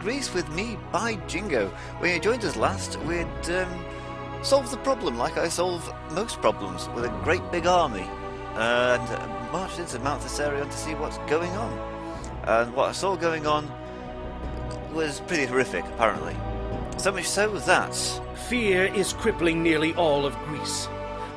Greece with me, By Jingo. When you joined us last, we'd solved the problem like I solve most problems, with a great big army, and marched into Mount Thesarion to see what's going on. And what I saw going on was pretty horrific, apparently. So much so that... Fear is crippling nearly all of Greece.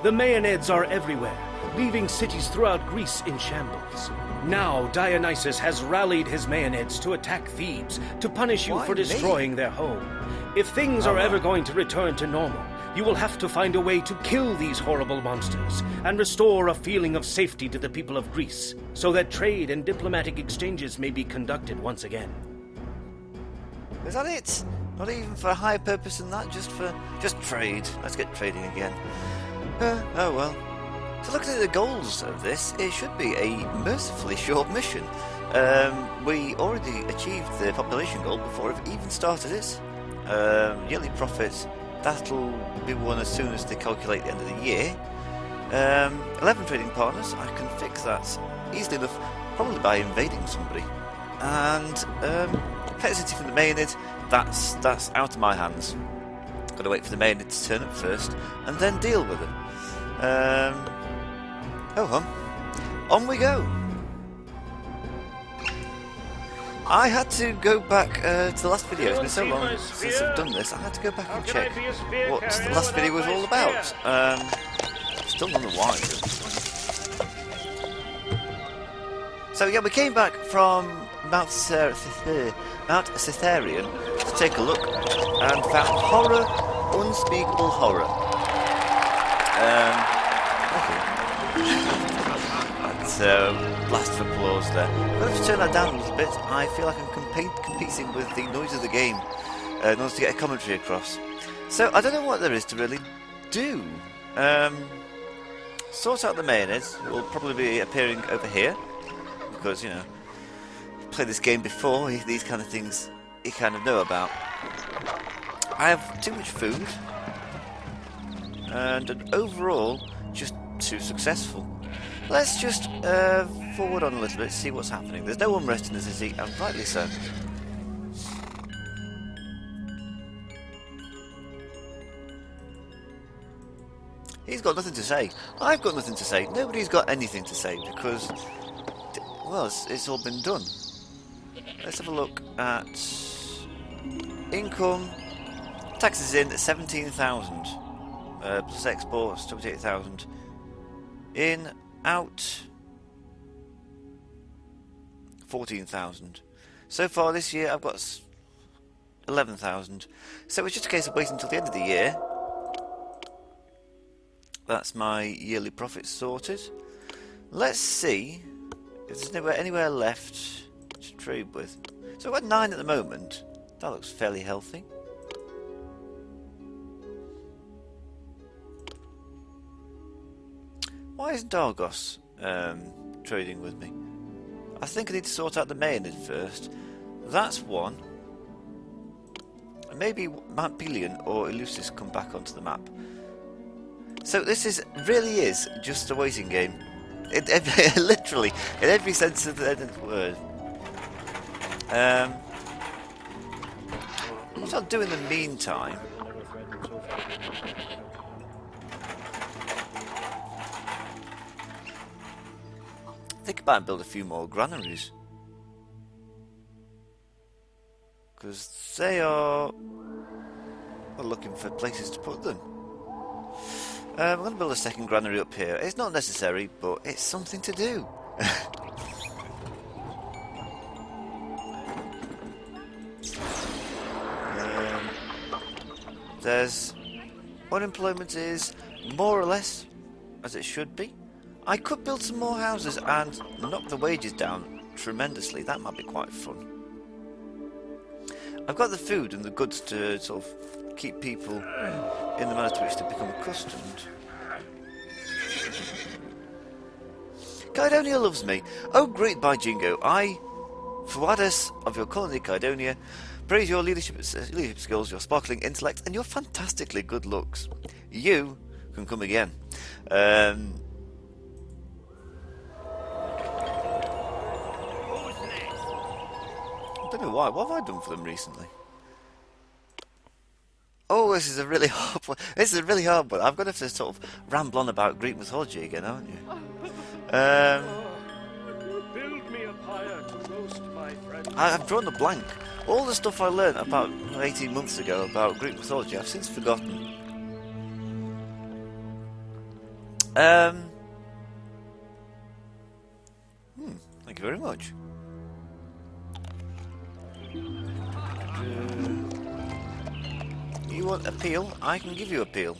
The Maenads are everywhere, leaving cities throughout Greece in shambles. Now Dionysus has rallied his Maenads to attack Thebes, to punish you for destroying their home. If things are ever going to return to normal, you will have to find a way to kill these horrible monsters and restore a feeling of safety to the people of Greece, so that trade and diplomatic exchanges may be conducted once again. Is that it? Not even for a higher purpose than that, just trade. Let's get trading again. Oh well. So looking at the goals of this, it should be a mercifully short mission. We already achieved the population goal before it even started it. Yearly profit, that'll be won as soon as they calculate the end of the year. 11 trading partners, I can fix that easily enough, probably by invading somebody. And pet city from the Maenads, that's out of my hands. Got to wait for the Maenads to turn up first, and then deal with them. On we go. I had to go back to the last video. It's been so long since I've done this. I had to go back and check what the last video was all about. Still none the wiser. So yeah, we came back from Mount Cytharian to take a look and found horror, unspeakable horror. So, blast of applause there. I'm going to have to turn that down a little bit. I feel like I'm competing with the noise of the game in order to get a commentary across. So, I don't know what there is to really do. Sort out the Maenads, who will probably be appearing over here. Because, you know, played this game before, these kind of things you kind of know about. I have too much food. And overall, just too successful. Let's just forward on a little bit, see what's happening. There's no unrest in the city, and rightly so. He's got nothing to say. I've got nothing to say. Nobody's got anything to say because, well, it's all been done. Let's have a look at income. Taxes in 17,000. Plus exports 28,000. In, out 14,000. So far this year I've got 11,000. So it's just a case of waiting until the end of the year. That's my yearly profit sorted. Let's see if there's anywhere left to trade with. So I've got 9 at the moment. That looks fairly healthy. Why isn't Argos trading with me? I think I need to sort out the Maenads first. That's one. And maybe Montpelion or Eleusis come back onto the map. So this really is just a waiting game. Literally, in every sense of the word. What I'll do in the meantime... think about and build a few more granaries, because they are looking for places to put them. I'm going to build a second granary up here. It's not necessary, but it's something to do. There's unemployment is more or less as it should be. I could build some more houses and knock the wages down tremendously. That might be quite fun. I've got the food and the goods to sort of keep people in the manner to which they become accustomed. Kydonia loves me. Oh, great, By Jingo. I, Fuadus of your colony Kydonia, praise your leadership skills, your sparkling intellect, and your fantastically good looks. You can come again. don't know why. What have I done for them recently? Oh, this is a really hard one. This is a really hard one. I'm going to have to sort of ramble on about Greek mythology again, aren't you? Build me a pyre to roast my friend. I've drawn a blank. All the stuff I learned about 18 months ago about Greek mythology, I've since forgotten. Thank you very much. You want a peel? I can give you a peel.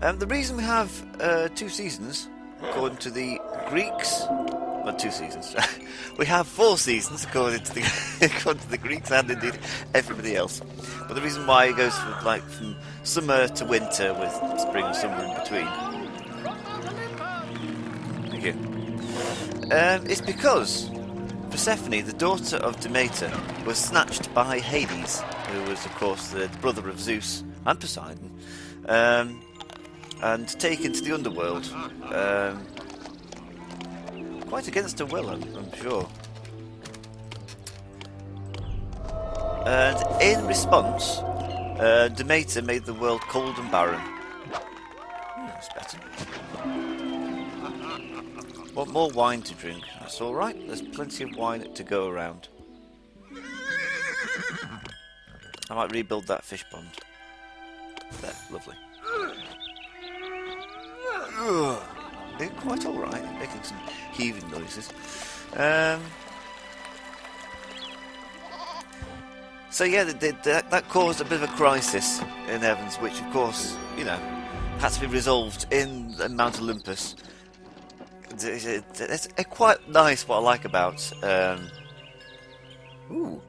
The reason we have 2 seasons, according to the Greeks, well, 2 seasons. We have 4 seasons, according to the Greeks and indeed everybody else. But the reason why it goes from summer to winter with spring and summer in between. Thank you. It's because Persephone, the daughter of Demeter, was snatched by Hades, who was, of course, the brother of Zeus and Poseidon, and taken to the underworld, quite against her will, I'm sure. And in response, Demeter made the world cold and barren. That's better. Want more wine to drink? That's alright, there's plenty of wine to go around. I might rebuild that fish pond. There, lovely. They're quite alright, making some heaving noises. So yeah, that caused a bit of a crisis in heavens, which of course, you know, had to be resolved in Mount Olympus. It's quite nice what I like about... Ooh.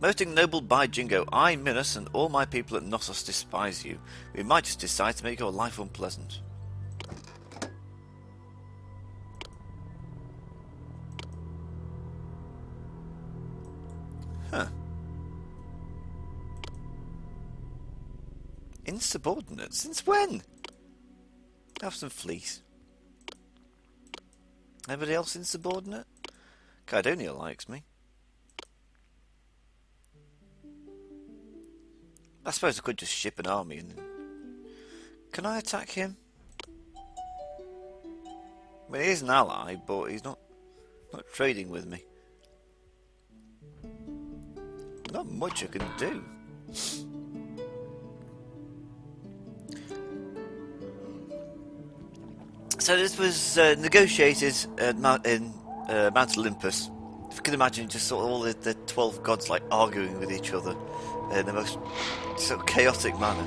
Most ignoble By Jingo, I, Minos, and all my people at Knossos despise you. We might just decide to make your life unpleasant. Huh. Insubordinate? Since when? Have some fleece. Anybody else insubordinate? Cydonia likes me. I suppose I could just ship an army and... Can I attack him? I mean, he is an ally, but he's not trading with me. Not much I can do. So this was negotiated in Mount Olympus. If you can imagine just sort of all the 12 gods like arguing with each other in the most sort of chaotic manner.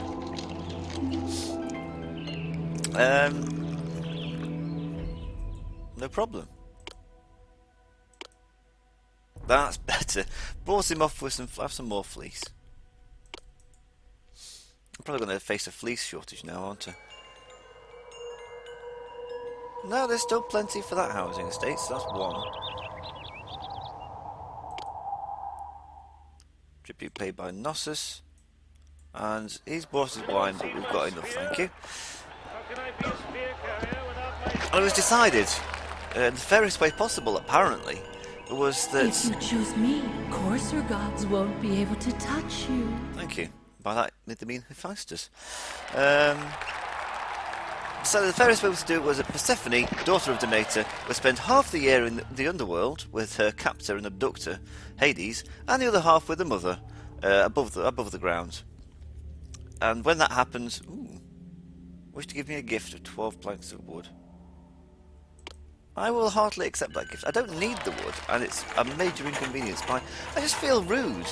No problem. That's better. Bought him off with some more fleece. I'm probably going to face a fleece shortage now, aren't I? No, there's still plenty for that housing estate, so that's one. Tribute paid by Knossos. And he's bought his wine, but we've got enough, thank you. And it was decided, the fairest way possible, apparently, was that... If you choose me, coarser gods won't be able to touch you. Thank you. By that, they mean Hephaestus. So the fairest way to do it was that Persephone, daughter of Demeter, would spend half the year in the underworld with her captor and abductor, Hades, and the other half with the mother, above the ground. And when that happens, wish to give me a gift of 12 planks of wood. I will heartily accept that gift. I don't need the wood, and it's a major inconvenience. But I just feel rude.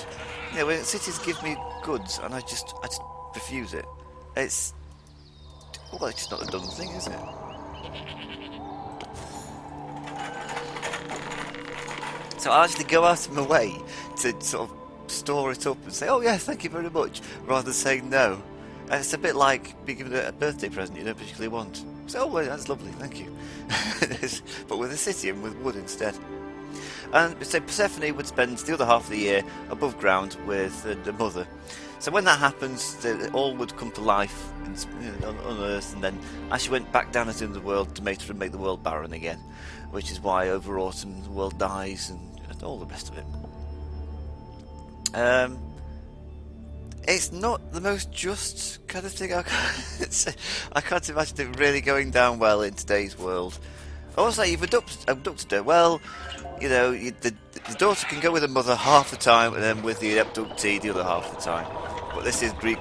You know, when cities give me goods, and I just refuse it. It's just not a dumb thing, is it? So I actually go out of my way to sort of store it up and say, "Oh yeah, thank you very much," rather than saying no. And it's a bit like being given a birthday present you don't particularly want. So, oh, well, that's lovely, thank you. But with a city and with wood instead. And so Persephone would spend the other half of the year above ground with the mother. So when that happens, it all would come to life on Earth, and then as she went back down into the world to make the world barren again, which is why over autumn the world dies and all the rest of it. It's not the most just kind of thing. I can't imagine it really going down well in today's world. Also, you've abducted her. Well, the daughter can go with her mother half the time, and then with the abductee the other half the time. But this is Greek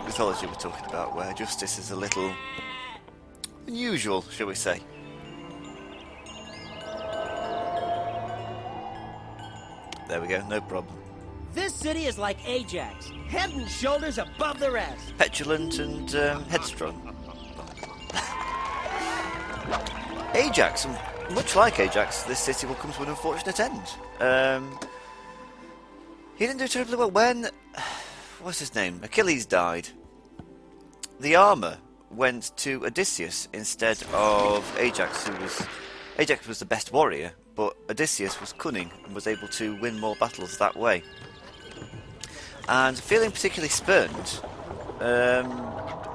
mythology we're talking about, where justice is a little unusual, shall we say. There we go, no problem. This city is like Ajax, head and shoulders above the rest. Petulant and headstrong. Ajax, much like Ajax, this city will come to an unfortunate end. He didn't do terribly well when... What's his name? Achilles died. The armour went to Odysseus instead of Ajax, Ajax was the best warrior, but Odysseus was cunning and was able to win more battles that way. And feeling particularly spurned,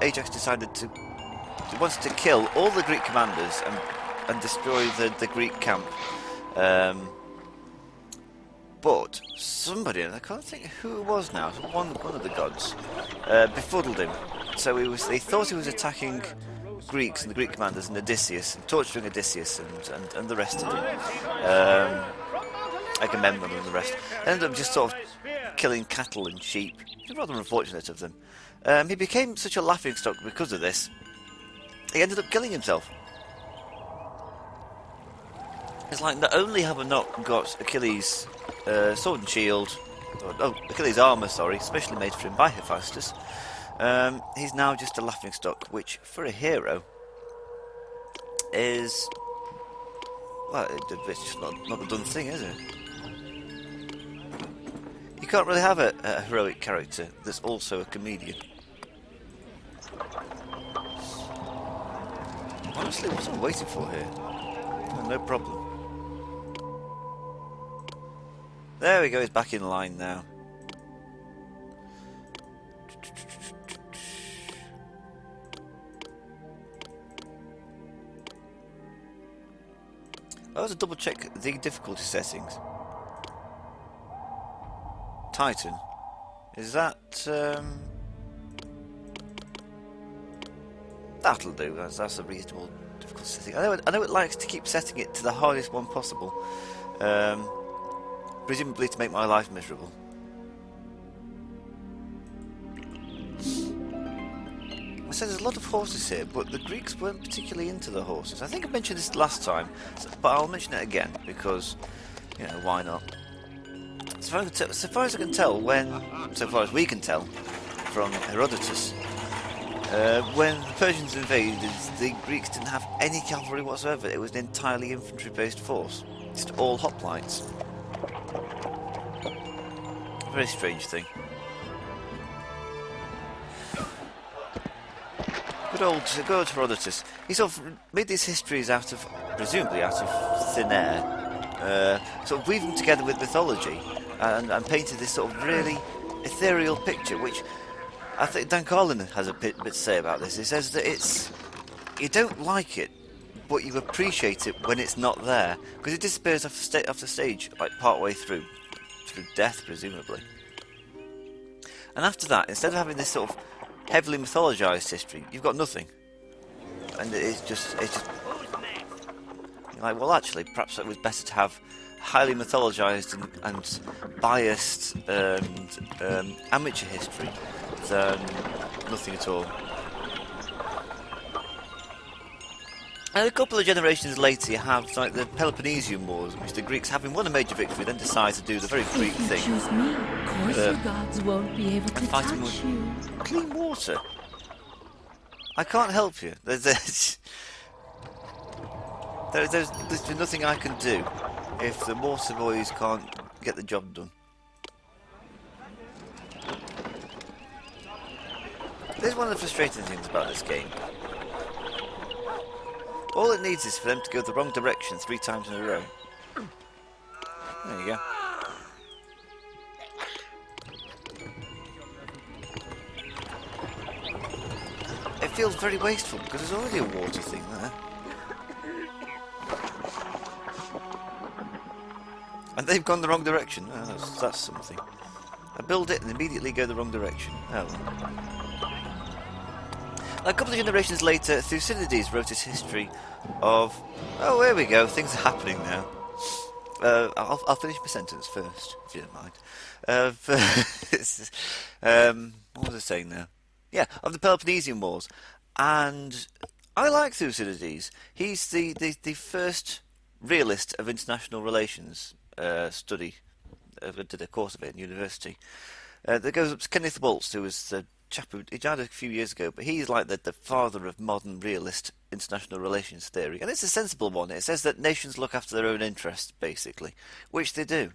Ajax decided he wanted to kill all the Greek commanders and destroy the Greek camp. But somebody, and I can't think who it was now, one of the gods, befuddled him. So they thought he was attacking Greeks and the Greek commanders and Odysseus, and torturing Odysseus and the rest of them. Agamemnon and the rest. Ended up just sort of killing cattle and sheep. It's rather unfortunate of them. He became such a laughingstock because of this. He ended up killing himself. It's like, not only have I not got Achilles' sword and shield, Achilles' armour, specially made for him by Hephaestus, he's now just a laughingstock, which, for a hero, is... well, it's just not a done thing, is it? You can't really have a heroic character that's also a comedian. Honestly, what am I waiting for here? Oh, no problem. There we go, he's back in line now. I want to double check the difficulty settings. Titan. Is that... that'll do, that's a reasonable difficulty setting. I know it likes to keep setting it to the hardest one possible. Presumably to make my life miserable. I said there's a lot of horses here, but the Greeks weren't particularly into the horses. I think I mentioned this last time, but I'll mention it again because, why not? So far as I can tell, so far as we can tell from Herodotus, when the Persians invaded, the Greeks didn't have any cavalry whatsoever. It was an entirely infantry-based force, just all hoplites. A very strange thing. Good old Herodotus. He sort of made these histories presumably out of thin air, sort of weave them together with mythology, and painted this sort of really ethereal picture, which I think Dan Carlin has a bit to say about this. He says that you don't like it, but you appreciate it when it's not there, because it disappears off the stage, like partway through death, presumably. And after that, instead of having this sort of heavily mythologized history, you've got nothing. And it's just you're like, well, actually, perhaps it was better to have highly mythologized and biased and amateur history than nothing at all. And a couple of generations later, you have like the Peloponnesian Wars, in which the Greeks, having won a major victory, then decide to do the very Greek thing. Choose me. Of course, your gods won't be able to touch you. Clean water. I can't help you. There's nothing I can do if the water boys can't get the job done. This is one of the frustrating things about this game. All it needs is for them to go the wrong direction 3 times in a row. There you go. It feels very wasteful because there's already a water thing there. And they've gone the wrong direction. Oh, that's something. I build it and immediately go the wrong direction. Oh well. A couple of generations later, Thucydides wrote his history of... Oh, here we go. Things are happening now. I'll finish my sentence first, if you don't mind. What was I saying now? Yeah, of the Peloponnesian Wars. And I like Thucydides. He's the first realist of international relations study. I did a course of it in university. That goes up to Kenneth Waltz, who was the chap who he died a few years ago, but he's like the father of modern realist international relations theory. And it's a sensible one. It says that nations look after their own interests, basically, which they do.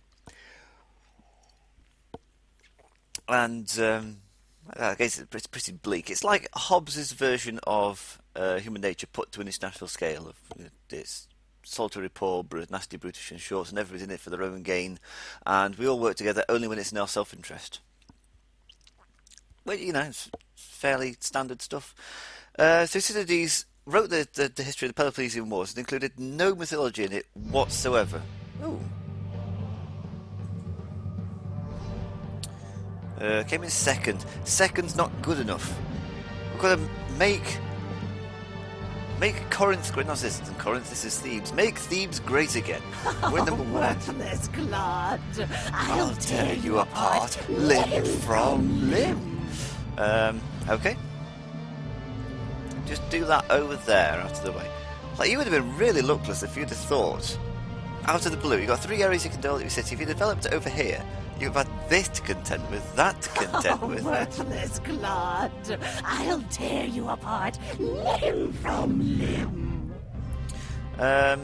And I guess it's pretty bleak. It's like Hobbes's version of human nature put to an international scale of this solitary poor, nasty, brutish and short, and everybody's in it for their own gain, and we all work together only when it's in our self-interest. Well, it's fairly standard stuff. Thucydides wrote the history of the Peloponnesian Wars and included no mythology in it whatsoever. Ooh. Came in second. Second's not good enough. We've got to make Corinth great. No, this isn't Corinth, this is Thebes. Make Thebes great again. We're number one. Worthless clod. I'll tear you apart, limb from limb. Okay. Just do that over there, out of the way. Like, you would have been really luckless if you'd have thought, out of the blue, you've got 3 areas you can develop your city. If you developed it over here, you've had this to contend with, that to contend with. Worthless clod. I'll tear you apart, limb from limb. And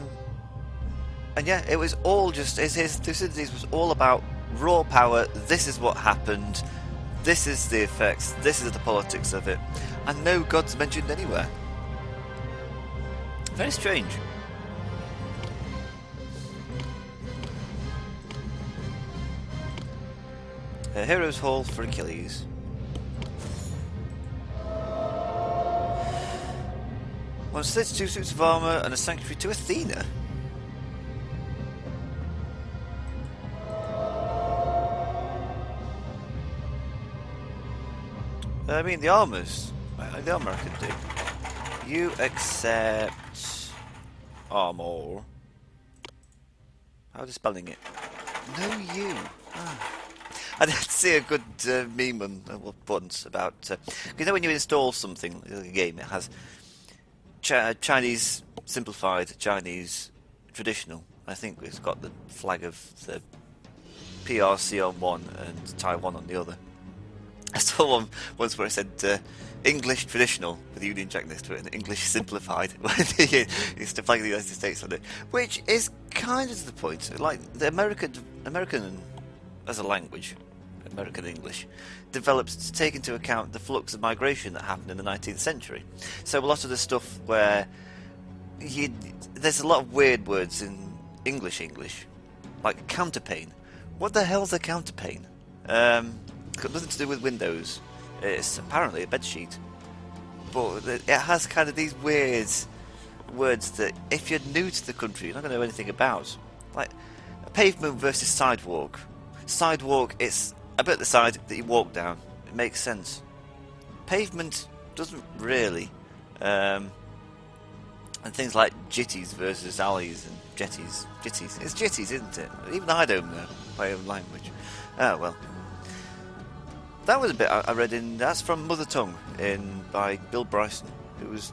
yeah, it was all just, his Thucydides was all about raw power. This is what happened. This is the effects. This is the politics of it. And no gods mentioned anywhere. Very strange. A hero's hall for Achilles. One sets 2 suits of armour and a sanctuary to Athena. I mean, the armours. The armour I can do. You accept armour. How are they spelling it? No, you. Ah. I did see a good meme once about... when you install something, like a game, it has Chinese simplified, Chinese traditional. I think it's got the flag of the PRC on one and Taiwan on the other. I saw one once where it said English traditional with Union Jack next to it and English simplified it's the flag of the United States on it, which is kind of to the point. Like the American as a language, American English, developed to take into account the flux of migration that happened in the 19th century. So a lot of the stuff where there's a lot of weird words in English, like counterpane. What the hell's a counterpane? It's got nothing to do with Windows. It's apparently a bedsheet, but it has kind of these weird words that if you're new to the country you're not going to know anything about. Like a pavement versus sidewalk. Sidewalk, it's a bit of the side that you walk down. It makes sense. Pavement doesn't really. And things like jitties versus alleys and jetties. Jitties. It's jitties, isn't it? Even I don't know my own language. Oh well. That was a bit I read in. That's from Mother Tongue by Bill Bryson, who was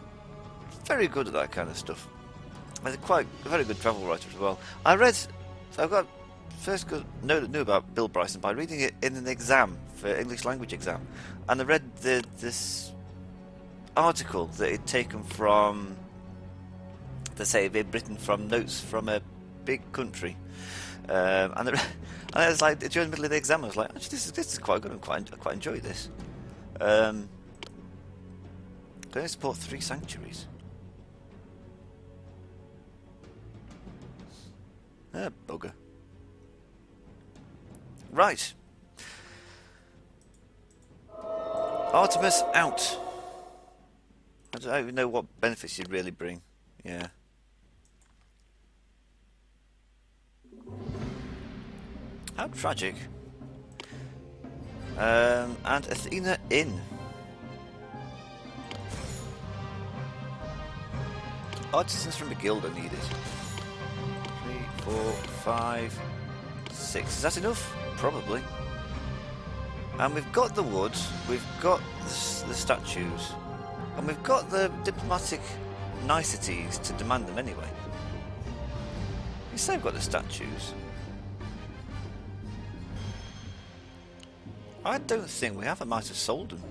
very good at that kind of stuff. He's a very good travel writer as well. So I first knew about Bill Bryson by reading it in an exam for English language exam, and I read this article that he'd taken from, let's say, they'd written from notes from a big country, and I was like, during the middle of the exam, I was like, actually, this is quite good. I quite enjoy this. Can I support 3 sanctuaries? Bugger. Right. Artemis out. I don't even know what benefits you'd really bring. Yeah. How tragic. And Athena in. Artisans from the guild are needed. 3, 4, 5, 6. Is that enough? Probably. And we've got the wood, we've got the statues, and we've got the diplomatic niceties to demand them anyway. You say we've got the statues. I don't think we have. I might have sold them.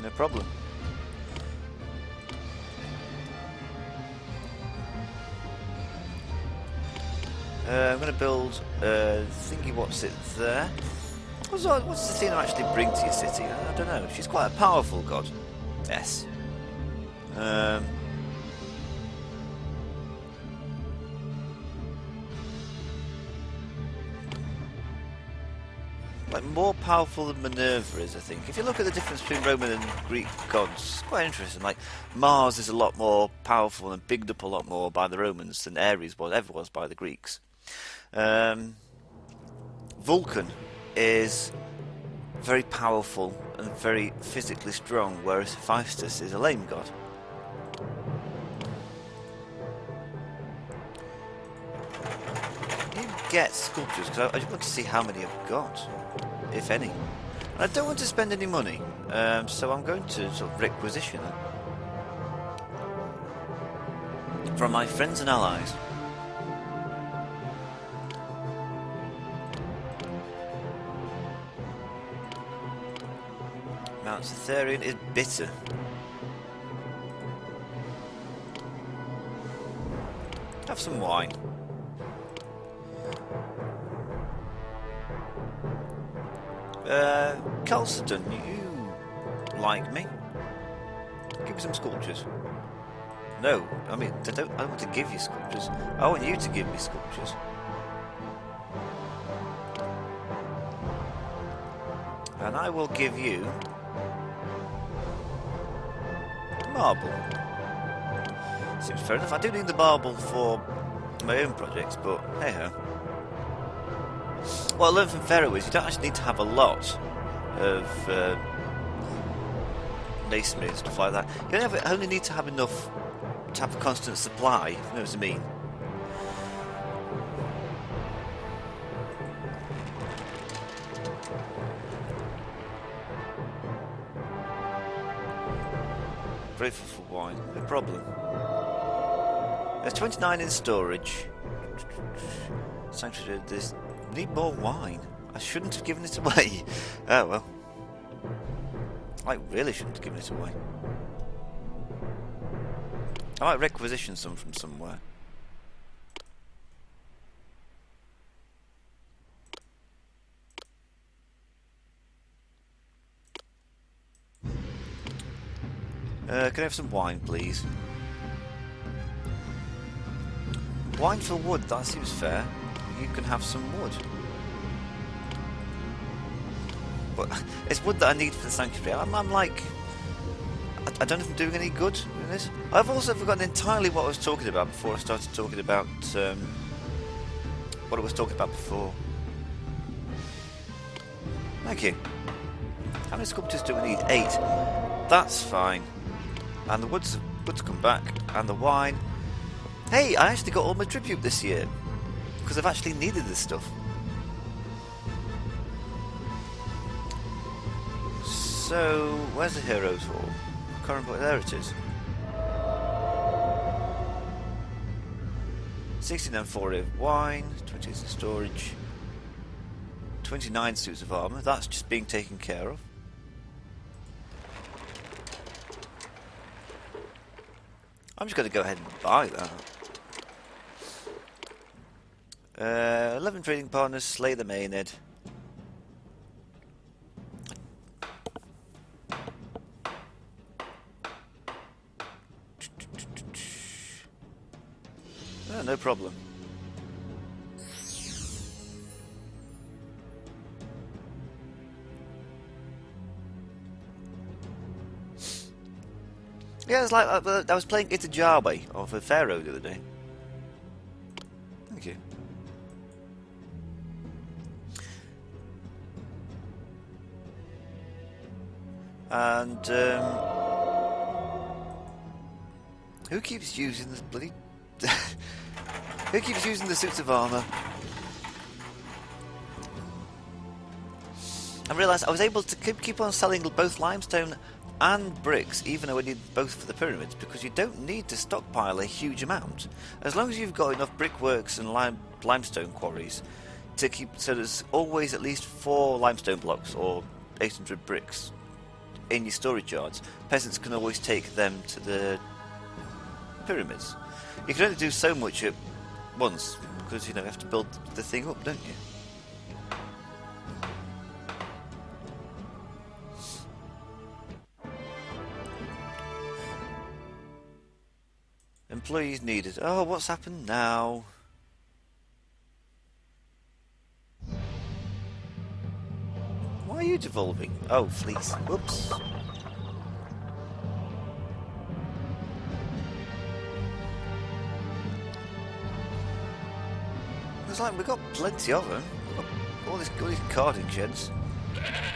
No problem. I'm going to build thingy. What's it there? What's Athena actually bring to your city? I don't know. She's quite a powerful god. Yes. Like more powerful than Minerva is, I think. If you look at the difference between Roman and Greek gods, it's quite interesting. Like Mars is a lot more powerful and bigged up a lot more by the Romans than Ares ever was by the Greeks. Vulcan is very powerful and very physically strong, whereas Hephaestus is a lame god. You get sculptures because I just want to see how many I've got, if any. And I don't want to spend any money, so I'm going to sort of requisition them from my friends and allies. Mount Cytherian is bitter. Have some wine. Chalcedon, you like me? Give me some sculptures. No, I mean, I don't want to give you sculptures. I want you to give me sculptures. And I will give you marble. Seems fair enough. I do need the marble for my own projects, but hey ho. What I learned from Pharaoh is you don't actually need to have a lot of masonry and stuff like that. You only need to have enough to have a constant supply, if you know what I mean. Grateful for wine, no problem. There's 29 in storage. Sanctuary, there's need more wine. I shouldn't have given it away. Oh well. I really shouldn't have given it away. I might requisition some from somewhere. Can I have some wine, please? Wine for wood, that seems fair. You can have some wood. But it's wood that I need for the sanctuary. I'm like... I don't know if I'm doing any good with this. I've also forgotten entirely what I was talking about before I started talking about... what I was talking about before. Thank you. How many sculptures do we need? 8. That's fine. And the wood's come back. And the wine. Hey, I actually got all my tribute this year. Because I've actually needed this stuff. So, where's the Heroes Hall? Current point, there it is. 69 4 of wine, 20 in storage, 29 suits of armour, that's just being taken care of. I'm just going to go ahead and buy that. 11 trading partners, slay the Maenad. no problem. Yeah, it's like I was playing Itajabe of a Pharaoh the other day. Thank you. And who keeps using this bloody? Who keeps using the suits of armor? I realised I was able to keep on selling both limestone and bricks, even though I need both for the pyramids, because you don't need to stockpile a huge amount. As long as you've got enough brickworks and limestone quarries to keep, so there's always at least 4 limestone blocks or 800 bricks in your storage yards. Peasants can always take them to the pyramids. You can only do so much at once, because you have to build the thing up, don't you? Employees needed. Oh, what's happened now? Why are you devolving? Oh, fleece. Whoops. It's like we've got plenty of them. We've got all these carding sheds.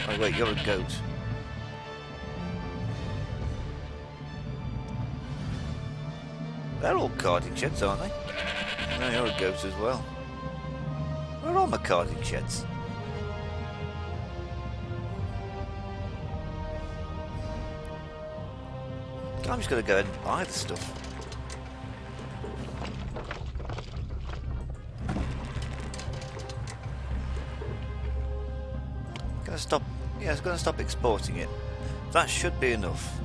Oh wait, you're a goat. They're all carding sheds, aren't they? No, you're a goat as well. Where are all my carding sheds? I'm just going to go ahead and buy the stuff. Gonna stop. Yeah, it's going to stop exporting it. That should be enough.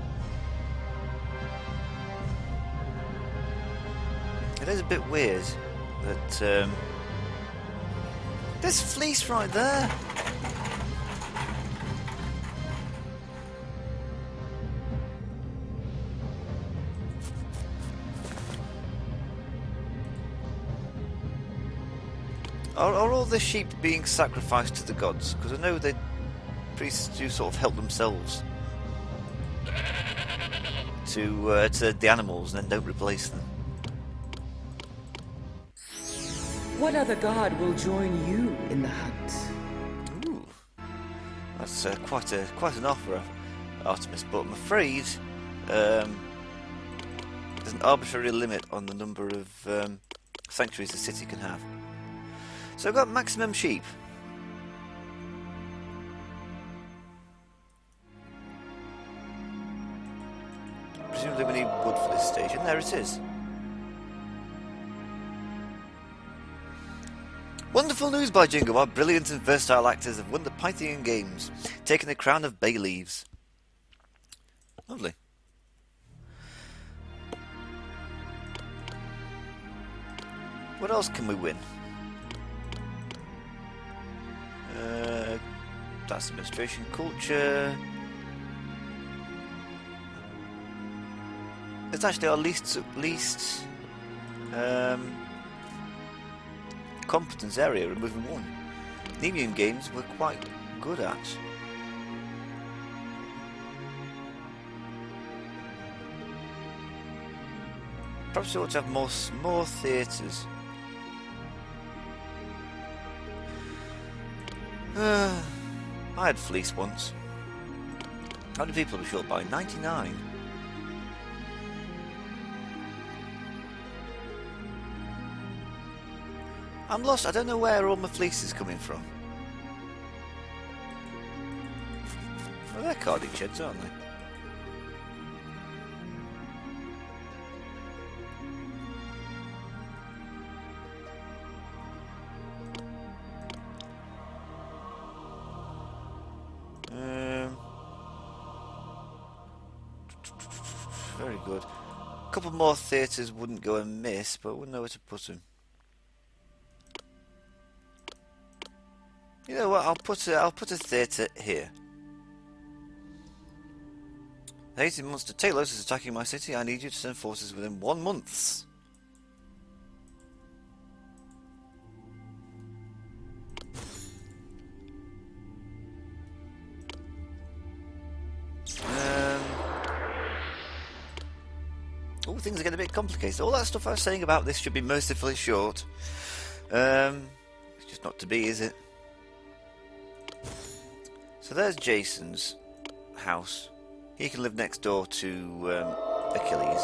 It is a bit weird that there's fleece right there. Are all the sheep being sacrificed to the gods? Because I know the priests do sort of help themselves to the animals and then don't replace them. What other god will join you in the hunt? Ooh, that's quite an offer, Artemis. But I'm afraid there's an arbitrary limit on the number of sanctuaries the city can have. So I've got maximum sheep. Presumably we need wood for this station. There it is. Wonderful news, By Jingo! Our brilliant and versatile actors have won the Pythian Games, taking the crown of bay leaves. Lovely. What else can we win? That's administration, culture. It's actually our least competence area, removing 1. Nemean games we're quite good at. Perhaps we ought to have more theatres. I had fleece once. How many people were short by? 99. I'm lost. I don't know where all my fleece is coming from. Well, they're carding sheds, aren't they? Very good. A couple more theatres wouldn't go amiss, but I wouldn't know where to put them. You know what? I'll put a theatre here. 18 months to Talos is attacking my city. I need you to send forces within 1 month. things are getting a bit complicated. All that stuff I was saying about this should be mercifully short. It's just not to be, is it? So there's Jason's house. He can live next door to Achilles.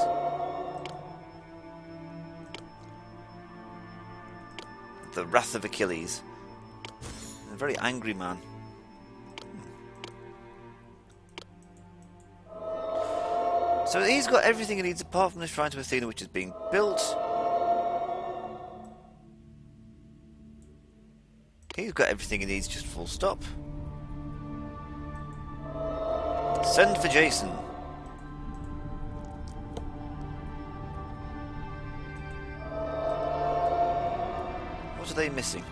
The Wrath of Achilles. A very angry man. So he's got everything he needs apart from the Shrine to Athena, which is being built. He's got everything he needs, just full stop. Send for Jason. What are they missing?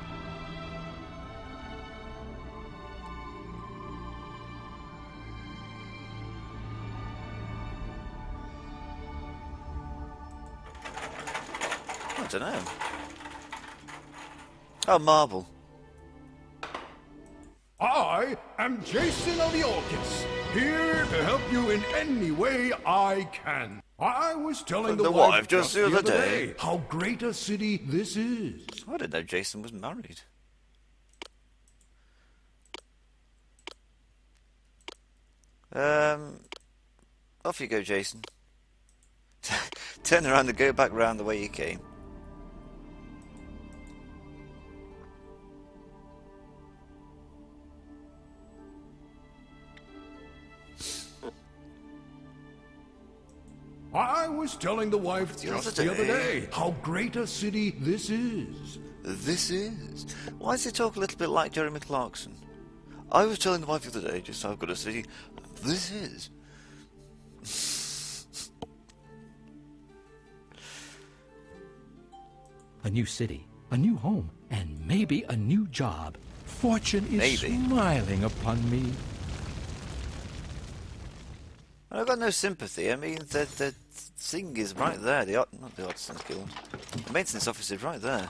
I don't know. Oh, marble. I am Jason of the Orchis, here to help you in any way I can. I was telling the wife just the other day how great a city this is. I didn't know Jason was married. Off you go, Jason. Turn around and go back round the way you came. I was telling the wife just the other day how great a city this is. This is? Why does he talk a little bit like Jeremy Clarkson? I was telling the wife the other day just how good a city this is. A new city, a new home, and maybe a new job. Fortune is smiling upon me. I've got no sympathy. I mean, the thing is right there. Not the Artisans Guild. The maintenance office is right there.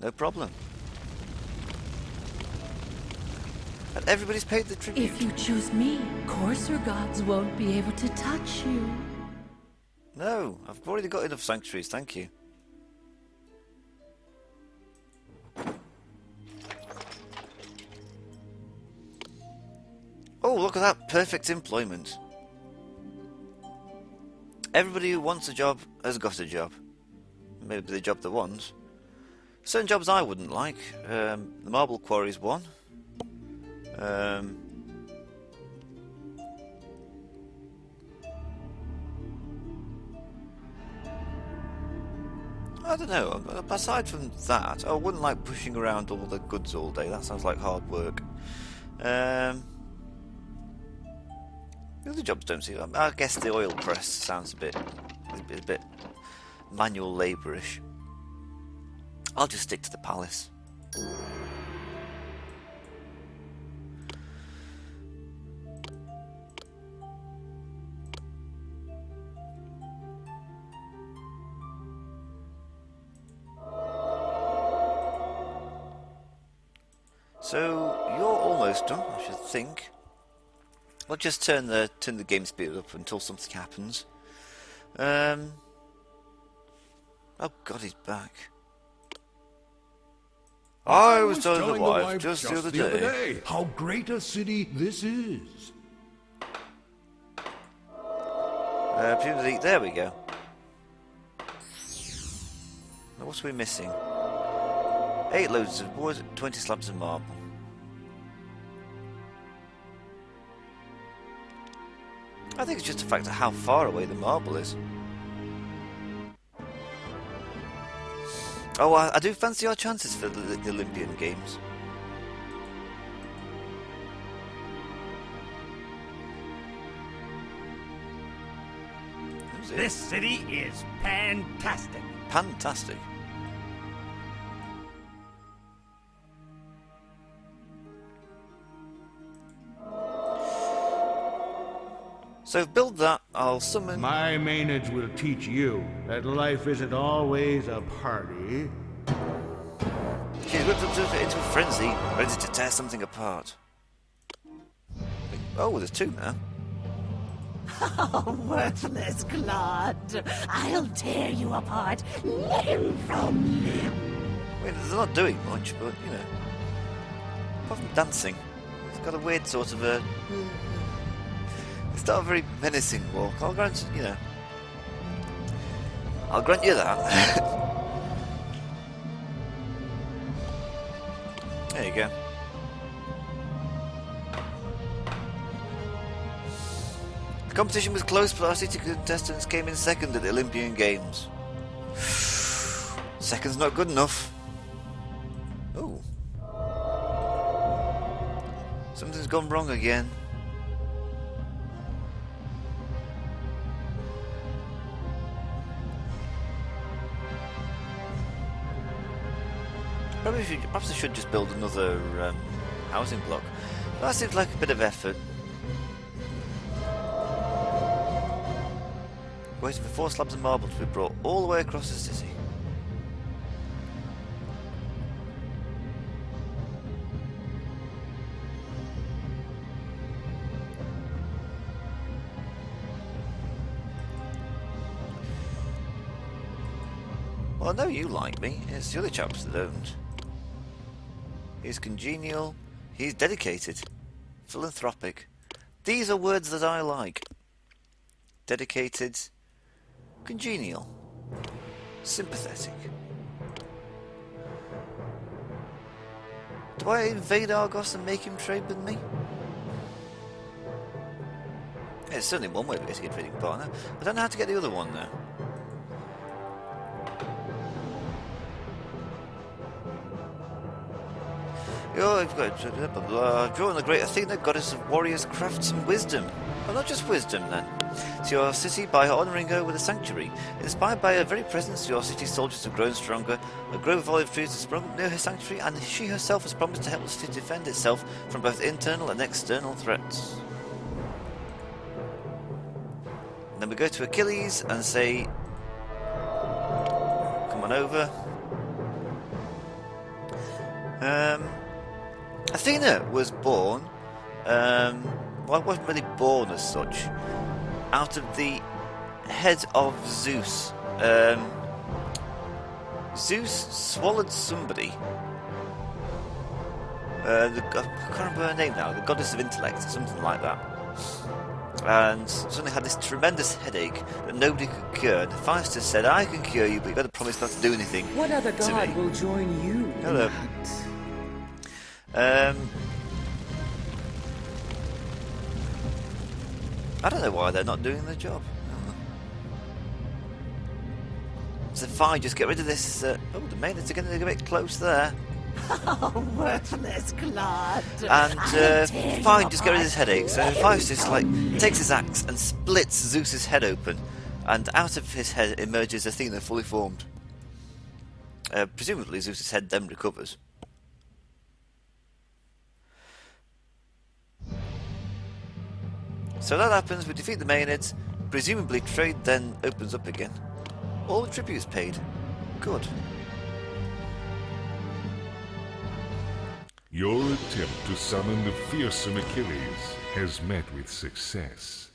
No problem. And everybody's paid the tribute. If you choose me, coarser gods won't be able to touch you. No, I've already got enough sanctuaries, thank you. Oh, look at that. Perfect employment. Everybody who wants a job has got a job. Maybe the job they want. Certain jobs I wouldn't like. The marble quarry's one. I don't know. Aside from that, I wouldn't like pushing around all the goods all day. That sounds like hard work. The other jobs don't seem. I guess the oil press sounds a bit manual labourish. I'll just stick to the palace. So you're almost done, I should think. I'll just turn the game speed up until something happens. Oh God, he's back. I was telling the wife just the other day how great a city this is. Presumably, there we go. Now, what are we missing? 8 loads of wood, 20 slabs of marble. I think it's just a fact of how far away the marble is. Oh, I do fancy our chances for the Olympian Games. This city is fantastic. Fantastic. So build that, I'll summon... My Maenads will teach you that life isn't always a party. She's whipped up into a frenzy, ready to tear something apart. Oh, there's 2 now. Oh, worthless clod. I'll tear you apart, limb from limb. I mean, they're not doing much, but, you know. Apart from dancing. It's got a weird sort of a... It's not a very menacing walk. I'll grant you know. I'll grant you that. There you go. The competition was close, but our city contestants came in second at the Olympian Games. Second's not good enough. Ooh. Something's gone wrong again. Perhaps I should just build another housing block. But that seems like a bit of effort. Waiting for 4 slabs of marble to be brought all the way across the city. Well, I know you like me. It's the other chaps that don't. He's congenial. He's dedicated. Philanthropic. These are words that I like. Dedicated. Congenial. Sympathetic. Do I invade Argos and make him trade with me? Yeah, it's certainly one way to get a trading partner. I don't know how to get the other one though. You've got drawing the great Athena, goddess of warriors, crafts and wisdom. Well, not just wisdom then. To your city by honouring her with a sanctuary. Inspired by her very presence, your city's soldiers have grown stronger. A grove of olive trees has sprung up near her sanctuary, and she herself has promised to help the city defend itself from both internal and external threats. And then we go to Achilles and say, come on over. Athena was born, well, I wasn't really born as such, out of the head of Zeus. Zeus swallowed somebody. I can't remember her name now, the goddess of intellect, or something like that. And suddenly had this tremendous headache that nobody could cure. And Hephaestus said, I can cure you, but you've got to promise not to do anything. What other god will join you? Hello. I don't know why they're not doing their job. So fine, just get rid of this. Oh, the Maenads are getting a bit close there. Oh, worthless clod. And fine, just get rid of this headache. So Hephaestus takes his axe and splits Zeus's head open, and out of his head emerges Athena fully formed. Presumably Zeus's head then recovers. So that happens, we defeat the Maenads, presumably trade then opens up again. All the tributes paid. Good. Your attempt to summon the fearsome Achilles has met with success.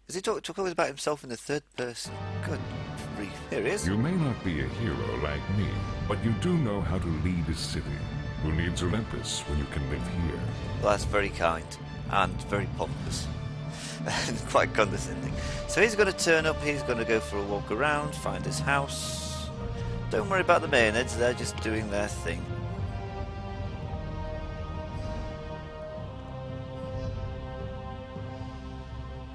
Does he talk always about himself in the third person? Good grief, here he is. You may not be a hero like me, but you do know how to lead a city. Who needs Olympus when you can live here? Well, that's very kind. And very pompous. And quite condescending. So he's going to turn up, he's going to go for a walk around, find his house. Don't worry about the Maenads, they're just doing their thing.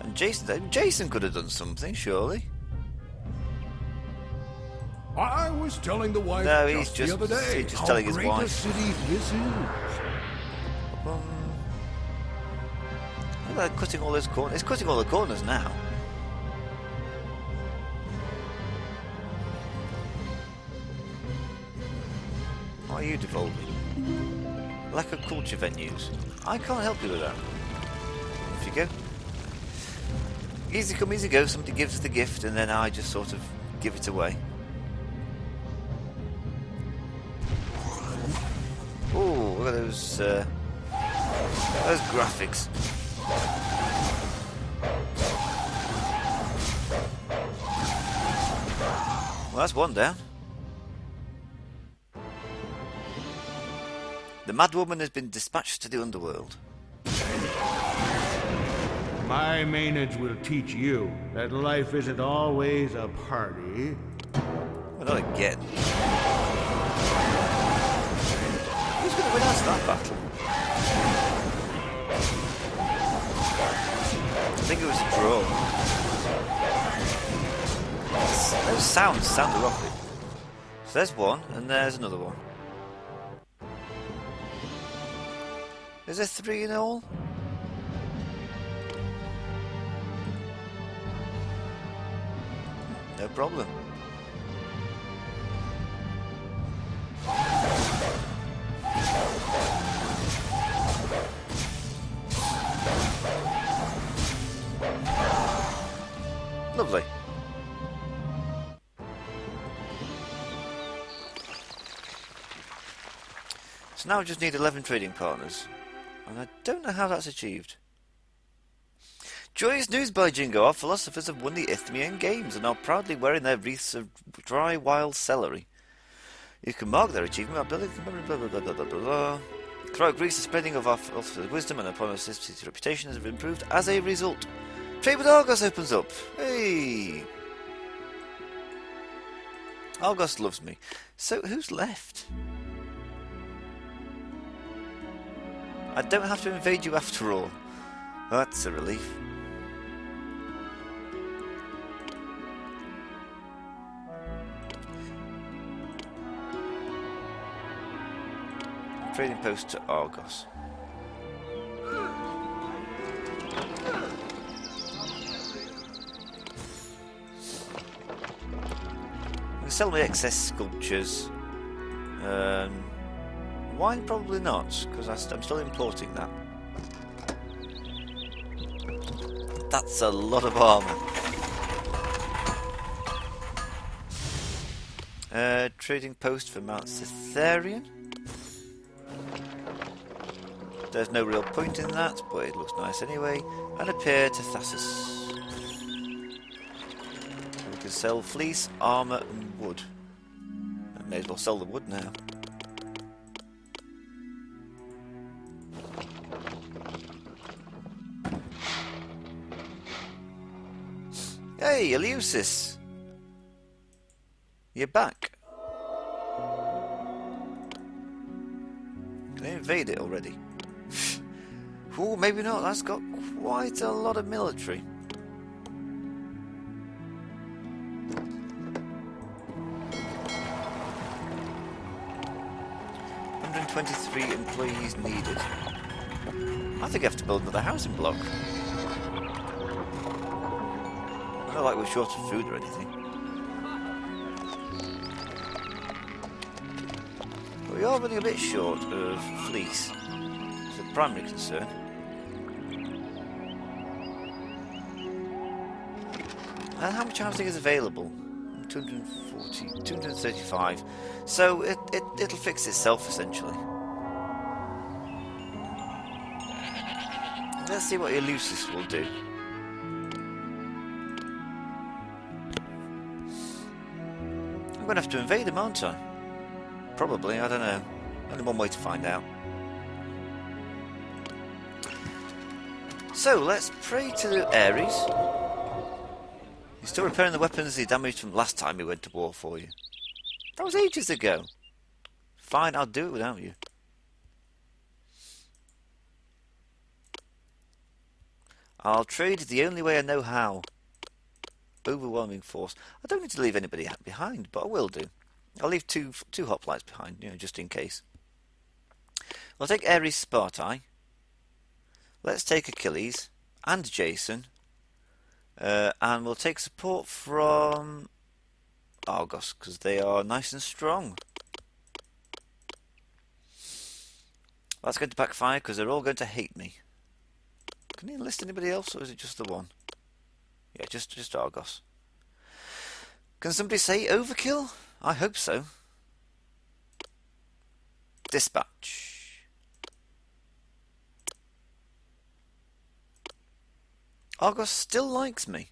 And Jason could have done something, surely. I was telling the wife the other day he's just telling his wife. How great a city this is. Look at that, cutting all those corners. It's cutting all the corners now. What are you devolving? Lack of culture venues. I can't help you with that. Off you go. Easy come, easy go. Somebody gives the gift and then I just sort of give it away. Oh, look at those graphics. Well, that's one down. The madwoman has been dispatched to the underworld. My Maenads will teach you that life isn't always a party. Well, not again. Who's going to win us that battle? I think it was a draw. Those sounds sound erotic. So there's one, and there's another one. Is there 3 in all? No problem. Lovely. So now I just need 11 trading partners. And I don't know how that's achieved. Joyous news, By Jingo! Our philosophers have won the Isthmian Games and are proudly wearing their wreaths of dry wild celery. You can mark their achievement by blah blah blah blah blah blah. Throughout Greece, the spreading of our philosophers' wisdom and upon our city's reputation has improved as a result. Trade with Argos opens up. Hey! Argos loves me. So, who's left? I don't have to invade you after all. That's a relief. Trading post to Argos. I can sell my excess sculptures. Wine probably not, because I'm still importing that. That's a lot of armour. Trading post for Mount Cytherian. There's no real point in that, but it looks nice anyway. And a pair to Thassus. We can sell fleece, armour and wood. I may as well sell the wood now. Hey, Eleusis! You're back. Can I invade it already? Ooh, maybe not. That's got quite a lot of military. $123 employees needed. I think I have to build another housing block. Not like we're short of food or anything. We are running a bit short of fleece. It's a primary concern. And how much housing is available? 240, 235. So it'll fix itself essentially. Let's see what Eleusis will do. I'm going to have to invade him, aren't I? Probably, I don't know. Only one way to find out. So, let's pray to Ares. He's still repairing the weapons he damaged from last time he went to war for you. That was ages ago. Fine, I'll do it without you. I'll trade the only way I know how. Overwhelming force. I don't need to leave anybody behind, but I will do. I'll leave two hoplites behind, just in case. We'll take Ares Spartai. Let's take Achilles and Jason. And we'll take support from Argos, because they are nice and strong. That's going to backfire, because they're all going to hate me. Can he enlist anybody else, or is it just the one? Yeah, just Argos. Can somebody say overkill? I hope so. Dispatch. Argos still likes me.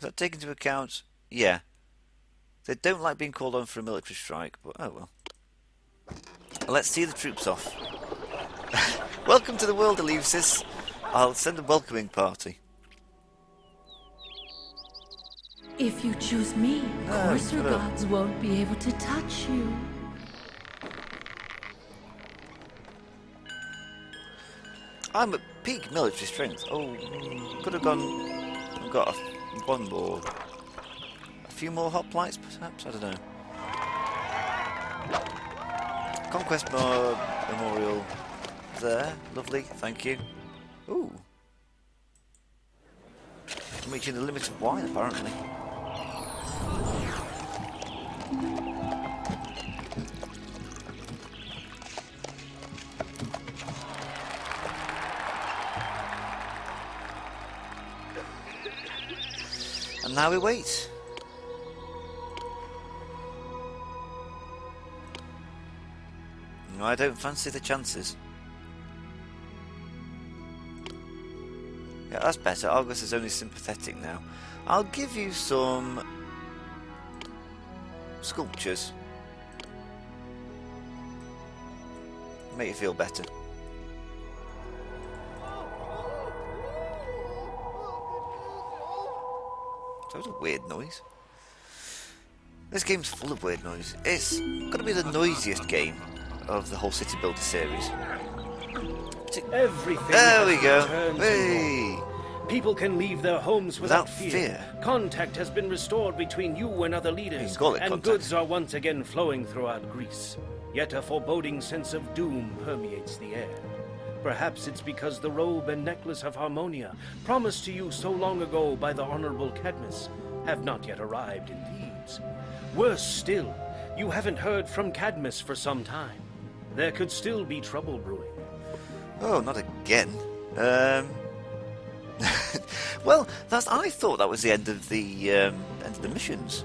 Does that take into account? Yeah. They don't like being called on for a military strike, but oh well. Let's see the troops off. Welcome to the world, Eleusis. I'll send a welcoming party. If you choose me, coarser gods won't be able to touch you. I'm at peak military strength. Oh, could have gone. I've got one more. A few more hoplites, perhaps? I don't know. Conquest Memorial. There. Lovely. Thank you. Ooh. I'm reaching the limit of wine, apparently. And now we wait. No, I don't fancy the chances. Yeah, that's better. Argos is only sympathetic now. I'll give you some sculptures. Make you feel better. That was a weird noise. This game's full of weird noise. It's got to be the noisiest game of the whole City Builder series. Everything there we go. Hey. People can leave their homes without fear. Contact has been restored between you and other leaders, and goods are once again flowing throughout Greece. Yet a foreboding sense of doom permeates the air. Perhaps it's because the robe and necklace of Harmonia, promised to you so long ago by the Honorable Cadmus, have not yet arrived in Thebes. Worse still, you haven't heard from Cadmus for some time. There could still be trouble brewing. Oh, not again. Well, I thought that was the end of the missions.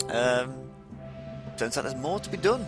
Turns out there's more to be done.